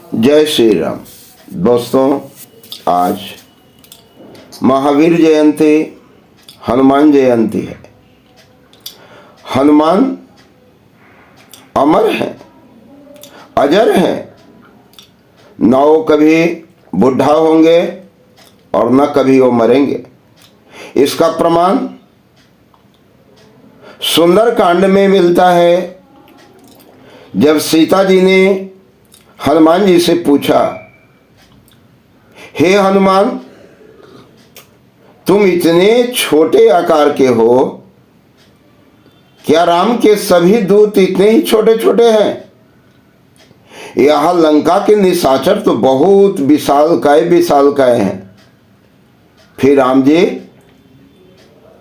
जय श्री राम। दोस्तों, आज महावीर जयंती, हनुमान जयंती है। हनुमान अमर हैं, अजर हैं। न वो कभी बुढ़ा होंगे और न कभी वो मरेंगे। इसका प्रमाण सुंदर कांड में मिलता है। जब सीता जी ने हनुमान जी से पूछा, हे हनुमान, तुम इतने छोटे आकार के हो, क्या राम के सभी दूत इतने ही छोटे छोटे हैं? यहां लंका के निशाचर तो बहुत विशालकाय हैं। फिर राम जी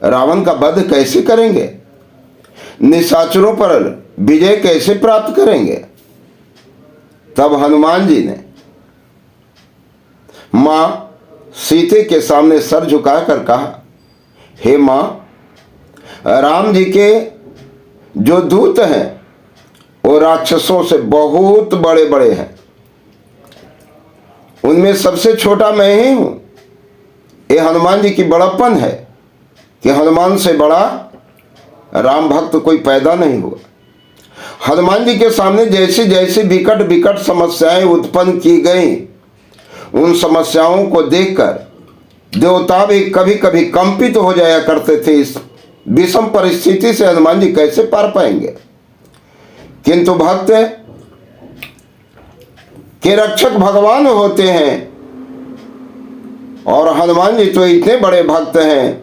रावण का वध कैसे करेंगे? निशाचरों पर विजय कैसे प्राप्त करेंगे? तब हनुमान जी ने मां सीते के सामने सर झुकाकर कहा, हे मां, राम जी के जो दूत हैं वो राक्षसों से बहुत बड़े बड़े हैं। उनमें सबसे छोटा मैं ही हूं। ये हनुमान जी की बड़प्पन है कि हनुमान से बड़ा राम भक्त कोई पैदा नहीं हुआ। हनुमान जी के सामने जैसी जैसी विकट समस्याएं उत्पन्न की गई, उन समस्याओं को देखकर देवता भी कभी कभी कंपित हो जाया करते थे। इस विषम परिस्थिति से हनुमान जी कैसे पार पाएंगे? किंतु भक्त के रक्षक भगवान होते हैं, और हनुमान जी तो इतने बड़े भक्त हैं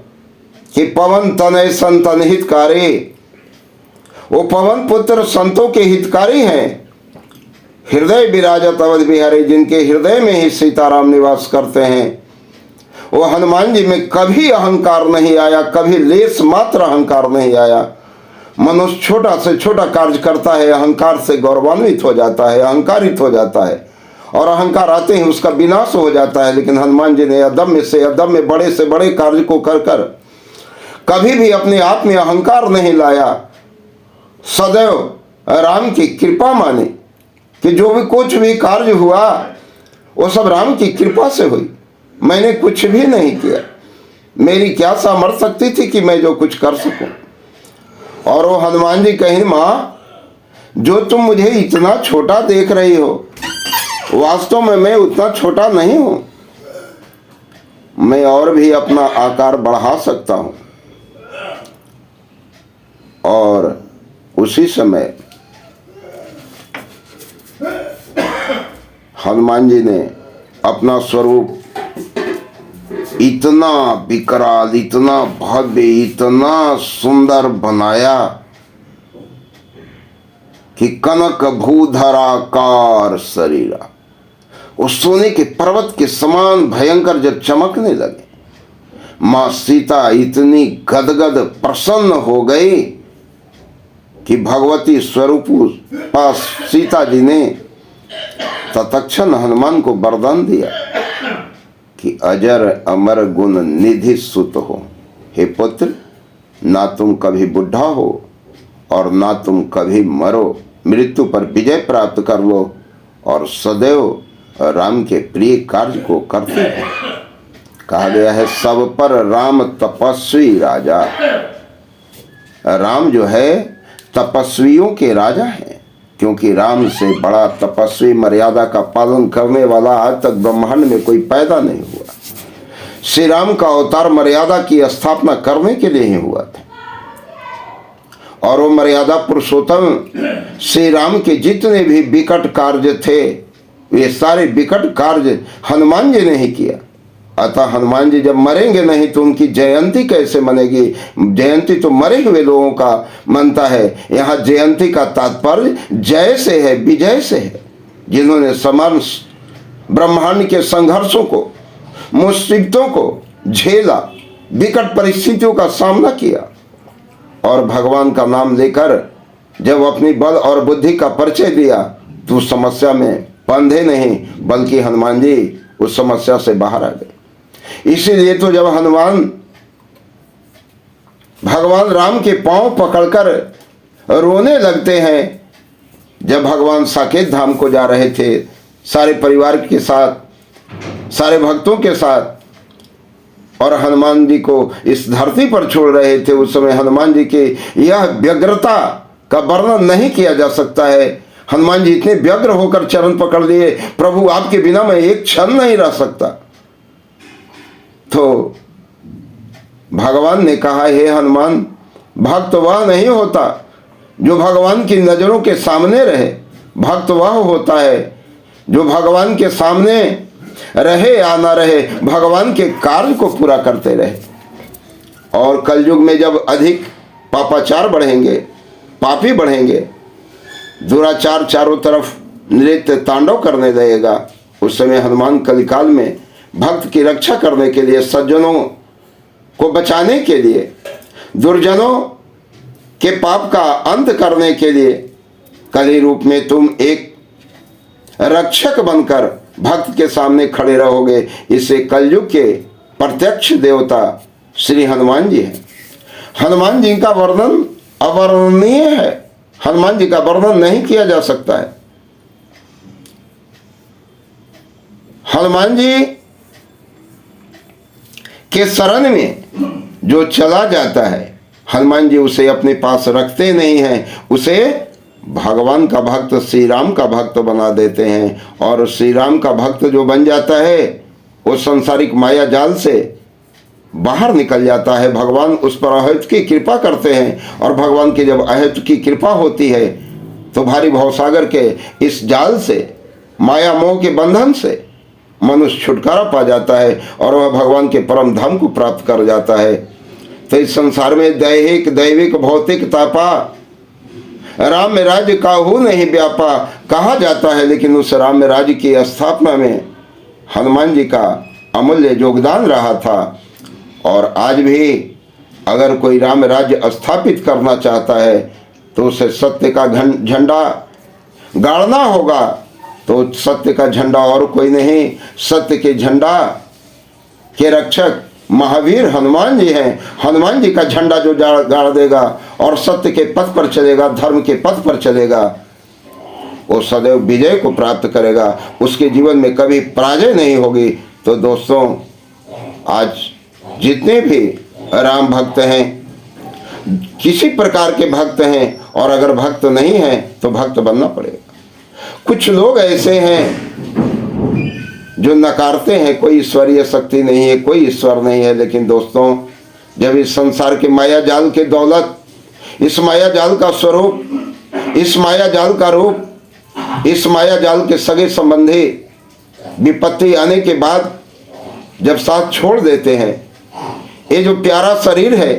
कि पवन तनय संतन हितकारी, वो पवन पुत्र संतों के हितकारी हैं। हृदय विराजत अवध बिहारी, जिनके हृदय में ही सीताराम निवास करते हैं। वो हनुमान जी में कभी अहंकार नहीं आया, कभी लेस मात्र अहंकार नहीं आया। मनुष्य छोटा से छोटा कार्य करता है, अहंकार से गौरवान्वित हो जाता है, अहंकारित हो जाता है, और अहंकार आते ही उसका विनाश हो जाता है। लेकिन हनुमान जी ने अदम्य से अदम्य, बड़े से बड़े कार्य को कर कर कभी भी अपने आप में अहंकार नहीं लाया। सदैव राम की कृपा माने कि जो भी कुछ भी कार्य हुआ वो सब राम की कृपा से हुई। मैंने कुछ भी नहीं किया। मेरी क्या सामर्थ्य शक्ति थी कि मैं जो कुछ कर सकूं? और वो हनुमान जी कहें, माँ, जो तुम मुझे इतना छोटा देख रही हो, वास्तव में मैं उतना छोटा नहीं हूं। मैं और भी अपना आकार बढ़ा सकता हूं। और उसी समय हनुमान जी ने अपना स्वरूप इतना विकराल, इतना भव्य, इतना सुंदर बनाया कि कनक भूधराकार शरीरा, उस सोने के पर्वत के समान भयंकर जब चमकने लगे, मां सीता इतनी गदगद प्रसन्न हो गई कि भगवती स्वरूप पास सीता जी ने तत्क्षण हनुमान को वरदान दिया कि अजर अमर गुण निधि सुत हो। हे पुत्र, ना तुम कभी बुढ़ा हो और ना तुम कभी मरो, मृत्यु पर विजय प्राप्त कर लो और सदैव राम के प्रिय कार्य को करते हो। कहा गया है, सब पर राम तपस्वी राजा। राम जो है तपस्वियों के राजा हैं, क्योंकि राम से बड़ा तपस्वी, मर्यादा का पालन करने वाला आज तक ब्रह्मांड में कोई पैदा नहीं हुआ। श्री राम का अवतार मर्यादा की स्थापना करने के लिए ही हुआ था, और वो मर्यादा पुरुषोत्तम श्री राम के जितने भी विकट कार्य थे, वे सारे विकट कार्य हनुमान जी ने ही किया। अतः हनुमान जी जब मरेंगे नहीं तो उनकी जयंती कैसे मनेगी? जयंती तो मरे हुए लोगों का मनता है। यहाँ जयंती का तात्पर्य जय से है, विजय से है। जिन्होंने समस्त ब्रह्मांड के संघर्षों को, मुसीबतों को झेला, विकट परिस्थितियों का सामना किया, और भगवान का नाम लेकर जब अपनी बल और बुद्धि का परिचय दिया, तो समस्या में बंधे नहीं, बल्कि हनुमान जी उस समस्या से बाहर आ गए। इसीलिए तो जब हनुमान भगवान राम के पांव पकड़कर रोने लगते हैं, जब भगवान साकेत धाम को जा रहे थे, सारे परिवार के साथ, सारे भक्तों के साथ, और हनुमान जी को इस धरती पर छोड़ रहे थे। उस समय हनुमान जी की यह व्यग्रता का वर्णन नहीं किया जा सकता है। हनुमान जी इतने व्यग्र होकर चरण पकड़ लिए, प्रभु आपके बिना मैं एक क्षण नहीं रह सकता। तो भगवान ने कहा, हे हनुमान, भक्त वह नहीं होता जो भगवान की नजरों के सामने रहे, भक्त वह होता है जो भगवान के सामने रहे या ना रहे, भगवान के कार्य को पूरा करते रहे। और कलयुग में जब अधिक पापाचार बढ़ेंगे, पापी बढ़ेंगे, दुराचार चारों तरफ नृत्य तांडव करने लगेगा, उस समय हनुमान कलिकाल में भक्त की रक्षा करने के लिए, सज्जनों को बचाने के लिए, दुर्जनों के पाप का अंत करने के लिए कली रूप में तुम एक रक्षक बनकर भक्त के सामने खड़े रहोगे। इसे कलयुग के प्रत्यक्ष देवता श्री हनुमान जी हैं। हनुमान जी का वर्णन अवर्णनीय है, हनुमान जी का वर्णन नहीं किया जा सकता है। हनुमान जी के शरण में जो चला जाता है, हनुमान जी उसे अपने पास रखते नहीं हैं, उसे भगवान का भक्त, श्री राम का भक्त बना देते हैं। और श्री राम का भक्त जो बन जाता है वो सांसारिक माया जाल से बाहर निकल जाता है। भगवान उस पर अहेतु की कृपा करते हैं, और भगवान की जब अहेतु की कृपा होती है तो भारी भवसागर के इस जाल से, माया मोह के बंधन से मनुष्य छुटकारा पा जाता है और वह भगवान के परम धाम को प्राप्त कर जाता है। तो इस संसार में दैहिक दैविक भौतिक तापा राम में राज्य काहू नहीं व्यापा कहा जाता है, लेकिन उस राम में राज्य की स्थापना में हनुमान जी का अमूल्य योगदान रहा था। और आज भी अगर कोई राम राज्य स्थापित करना चाहता है तो उसे सत्य का झंडा गाड़ना होगा। तो सत्य का झंडा और कोई नहीं, सत्य के झंडा के रक्षक महावीर हनुमान जी हैं। हनुमान जी का झंडा जो गाड़ देगा और सत्य के पथ पर चलेगा, धर्म के पथ पर चलेगा, वो सदैव विजय को प्राप्त करेगा, उसके जीवन में कभी पराजय नहीं होगी। तो दोस्तों, आज जितने भी राम भक्त हैं, किसी प्रकार के भक्त हैं, और अगर भक्त नहीं हैं तो भक्त बनना पड़ेगा। कुछ लोग ऐसे हैं जो नकारते हैं कोई ईश्वरीय शक्ति नहीं है, कोई ईश्वर नहीं है। लेकिन दोस्तों, जब इस संसार के माया जाल के दौलत, इस माया जाल का स्वरूप, इस माया जाल का रूप, इस माया जाल के सगे संबंधी विपत्ति आने के बाद जब साथ छोड़ देते हैं, ये जो प्यारा शरीर है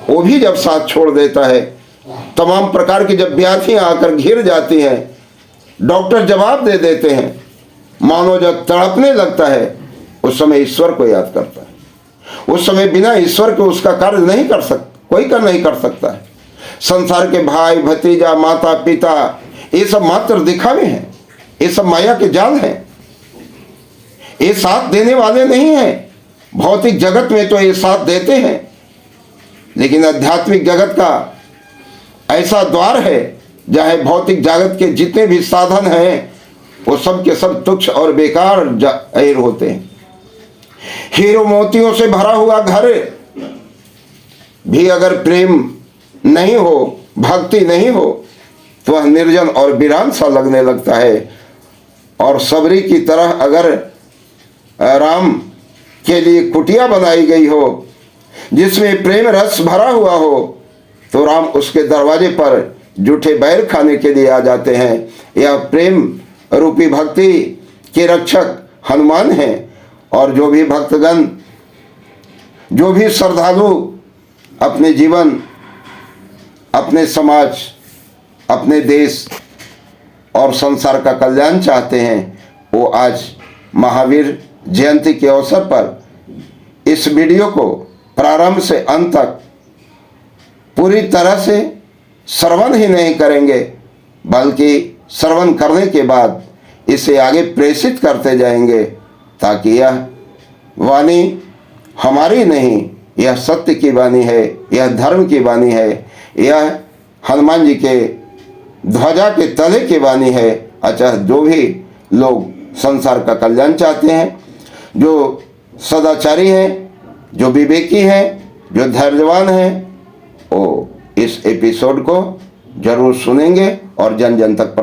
वो भी जब साथ छोड़ देता है, तमाम प्रकार की जब व्याधियां आकर घिर जाती हैं, डॉक्टर जवाब दे देते हैं, मानो जब तड़पने लगता है, उस समय ईश्वर को याद करता है। उस समय बिना ईश्वर के उसका कार्य नहीं कर सकता, कोई कर नहीं कर सकता है। संसार के भाई भतीजा माता पिता ये सब मात्र दिखावे हैं, ये सब माया के जाल हैं, ये साथ देने वाले नहीं हैं। भौतिक जगत में तो ये साथ देते हैं, लेकिन आध्यात्मिक जगत का ऐसा द्वार है जहाँ भौतिक जगत के जितने भी साधन हैं वो सब के सब तुच्छ और बेकार जाहिर होते हैं। हीरो मोतियों से भरा हुआ घर भी अगर प्रेम नहीं हो, भक्ति नहीं हो, तो वह निर्जन और वीरान सा लगने लगता है। और सबरी की तरह अगर राम के लिए कुटिया बनाई गई हो जिसमें प्रेम रस भरा हुआ हो, तो राम उसके दरवाजे पर जूठे बैल खाने के लिए आ जाते हैं। यह प्रेम रूपी भक्ति के रक्षक हनुमान हैं। और जो भी भक्तगण, जो भी श्रद्धालु अपने जीवन, अपने समाज, अपने देश और संसार का कल्याण चाहते हैं, वो आज महावीर जयंती के अवसर पर इस वीडियो को प्रारंभ से अंत तक पूरी तरह से श्रवण ही नहीं करेंगे, बल्कि श्रवण करने के बाद इसे आगे प्रेषित करते जाएंगे, ताकि यह वाणी हमारी नहीं, यह सत्य की वाणी है, यह धर्म की वाणी है, यह हनुमान जी के ध्वजा के तले की वाणी है। अच्छा, जो भी लोग संसार का कल्याण चाहते हैं, जो सदाचारी हैं, जो विवेकी हैं, जो धैर्यवान हैं, वो इस एपिसोड को जरूर सुनेंगे और जन जन तक